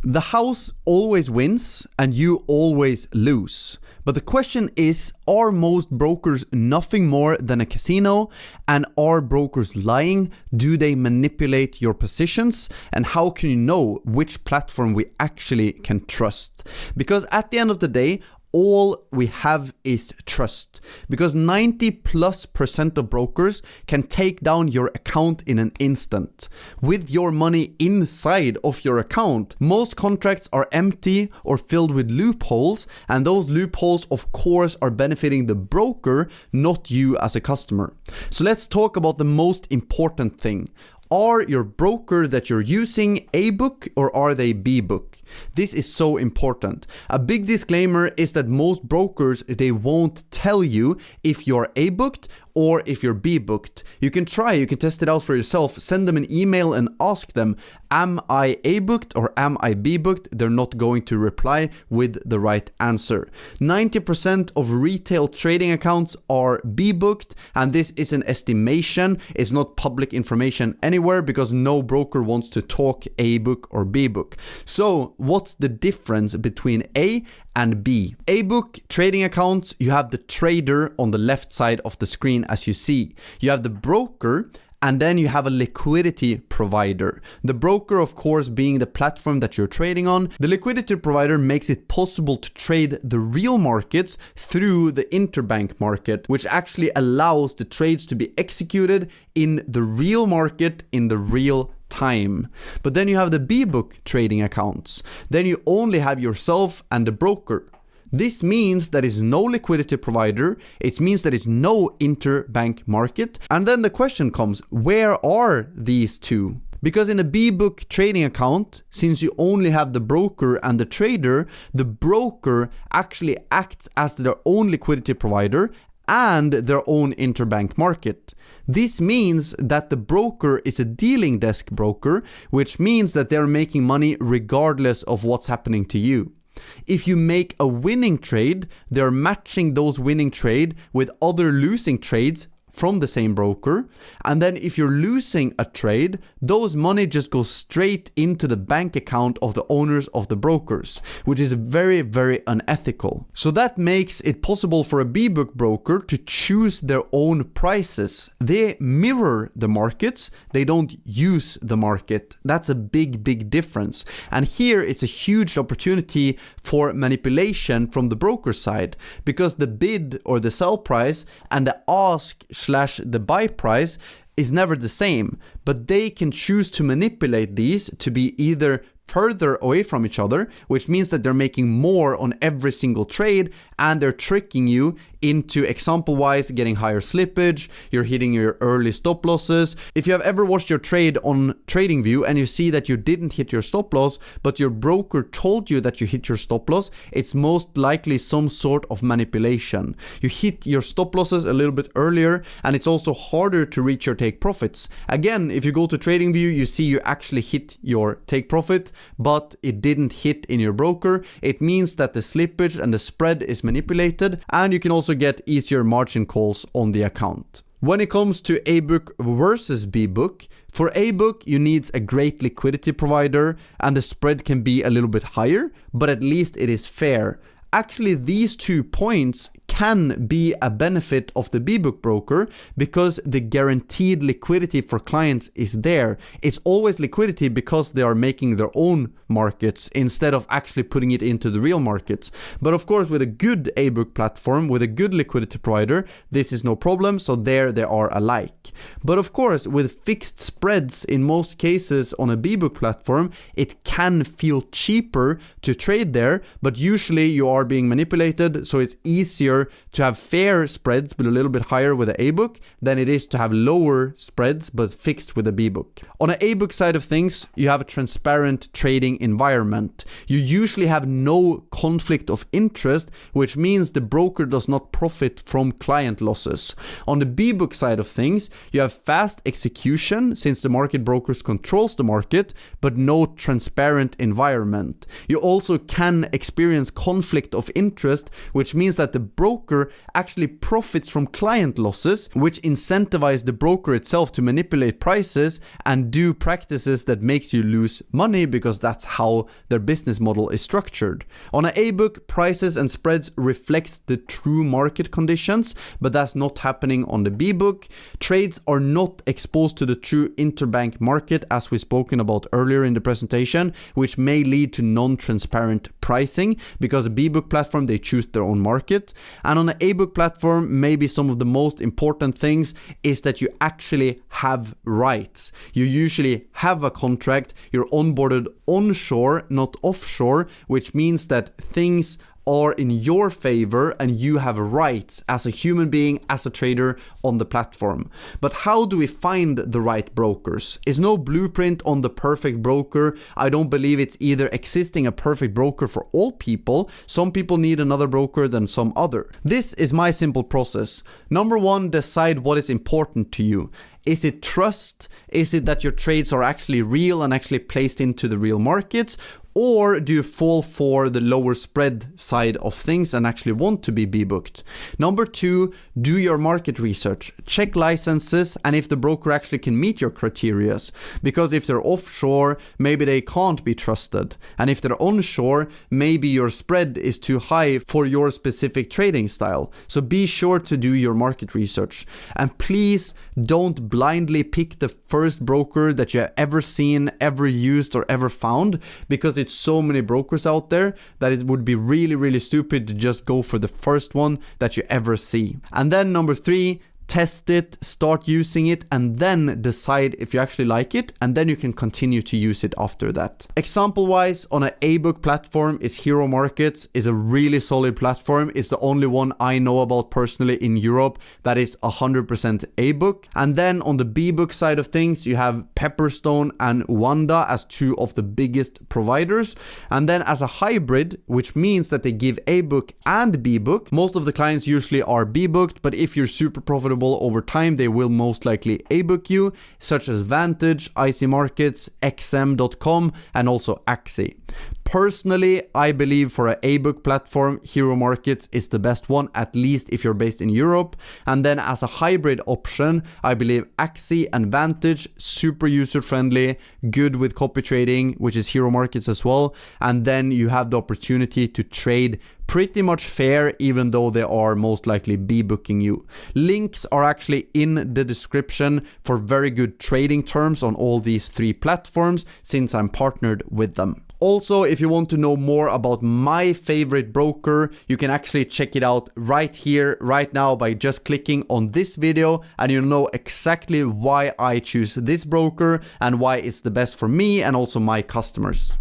The house always wins and you always lose. But the question is, are most brokers nothing more than a casino? And are brokers lying? Do they manipulate your positions? And how can you know which platform we actually can trust? Because at the end of the day, all we have is trust, because 90+% of brokers can take down your account in an instant. With your money inside of your account, most contracts are empty or filled with loopholes, and those loopholes of course are benefiting the broker, not you as a customer. So let's talk about the most important thing. Are your broker that you're using A book or are they B book? This is so important. A big disclaimer is that most brokers, they won't tell you if you're A booked or if you're B booked. You can try, you can test it out for yourself. Send them an email and ask them, am I A booked or am I B booked? They're not going to reply with the right answer. 90% of retail trading accounts are B booked, and this is an estimation. It's not public information anywhere because no broker wants to talk A book or B book. So what's the difference between A and B? A book trading accounts, you have the trader on the left side of the screen as you see. You have the broker, and then you have a liquidity provider. The broker, of course, being the platform that you're trading on. The liquidity provider makes it possible to trade the real markets through the interbank market, which actually allows the trades to be executed in the real market in the real time. But then you have the B-book trading accounts. Then you only have yourself and the broker. This means that it's no liquidity provider, it means that it's no interbank market. And then the question comes, where are these two? Because in a B-book trading account, since you only have the broker and the trader, the broker actually acts as their own liquidity provider and their own interbank market. This means that the broker is a dealing desk broker, which means that they're making money regardless of what's happening to you. If you make a winning trade, they're matching those winning trade with other losing trades from the same broker. And then if you're losing a trade, those money just goes straight into the bank account of the owners of the brokers, which is very, very unethical. So that makes it possible for a B-book broker to choose their own prices. They mirror the markets, they don't use the market. That's a big, big difference. And here it's a huge opportunity for manipulation from the broker side, because the bid or the sell price and the ask / the buy price is never the same, but they can choose to manipulate these to be either further away from each other, which means that they're making more on every single trade, and they're tricking you into, example-wise, getting higher slippage, you're hitting your early stop losses. If you have ever watched your trade on TradingView and you see that you didn't hit your stop loss, but your broker told you that you hit your stop loss, it's most likely some sort of manipulation. You hit your stop losses a little bit earlier, and it's also harder to reach your take profits. Again, if you go to TradingView, you see you actually hit your take profit, but it didn't hit in your broker. It means that the slippage and the spread is manipulated, and you can also get easier margin calls on the account. When it comes to A-book versus B-book, for A-book you need a great liquidity provider and the spread can be a little bit higher, but at least it is fair. Actually, these 2 points can be a benefit of the B-book broker because the guaranteed liquidity for clients is there. It's always liquidity because they are making their own markets instead of actually putting it into the real markets. But of course, with a good A-book platform, with a good liquidity provider, this is no problem. So there they are alike. But of course, with fixed spreads in most cases on a B-book platform, it can feel cheaper to trade there, but usually you are being manipulated. So it's easier to have fair spreads but a little bit higher with an A-book than it is to have lower spreads but fixed with a B-book. On an A-book side of things, you have a transparent trading environment. You usually have no conflict of interest, which means the broker does not profit from client losses. On the B-book side of things, you have fast execution since the market brokers controls the market, but no transparent environment. You also can experience conflict of interest, which means that the broker broker actually profits from client losses, which incentivize the broker itself to manipulate prices and do practices that makes you lose money, because that's how their business model is structured. On an A-book, prices and spreads reflect the true market conditions, but that's not happening on the B-book. Trades are not exposed to the true interbank market, as we've spoken about earlier in the presentation, which may lead to non-transparent pricing, because a B-book platform, they choose their own market. And on an A-book platform, maybe some of the most important things is that you actually have rights. You usually have a contract, you're onboarded onshore, not offshore, which means that things are in your favor and you have rights as a human being, as a trader on the platform. But how do we find the right brokers? Is no blueprint on the perfect broker. I don't believe it's either existing a perfect broker for all people. Some people need another broker than some other. This is my simple process. Number one, decide what is important to you. Is it trust? Is it that your trades are actually real and actually placed into the real markets? Or do you fall for the lower spread side of things and actually want to be B-booked? Number two, do your market research. Check licenses and if the broker actually can meet your criteria. Because if they're offshore, maybe they can't be trusted. And if they're onshore, maybe your spread is too high for your specific trading style. So be sure to do your market research. And please don't blindly pick the first broker that you have ever seen, ever used, or ever found, because it's so many brokers out there that it would be really stupid to just go for the first one that you ever see. And then number three, test it, start using it, and then decide if you actually like it, and then you can continue to use it after that. Example wise, on an A-book platform is Hero Markets, is a really solid platform. It's the only one I know about personally in Europe that is 100% A-book. And then on the B-book side of things, you have Pepperstone and Wanda as two of the biggest providers. And then as a hybrid, which means that they give A-book and B-book, most of the clients usually are B-booked, but if you're super profitable over time, they will most likely A-book you, such as Vantage, IC Markets, XM.com, and also Axie. Personally, I believe for an A-book platform, Hero Markets is the best one, at least if you're based in Europe. And then as a hybrid option, I believe Axie and Vantage, super user-friendly, good with copy trading, which is Hero Markets as well. And then you have the opportunity to trade pretty much fair, even though they are most likely B-booking you. Links are actually in the description for very good trading terms on all these three platforms, since I'm partnered with them. Also, if you want to know more about my favorite broker, you can actually check it out right here, right now, by just clicking on this video, and you'll know exactly why I choose this broker and why it's the best for me and also my customers.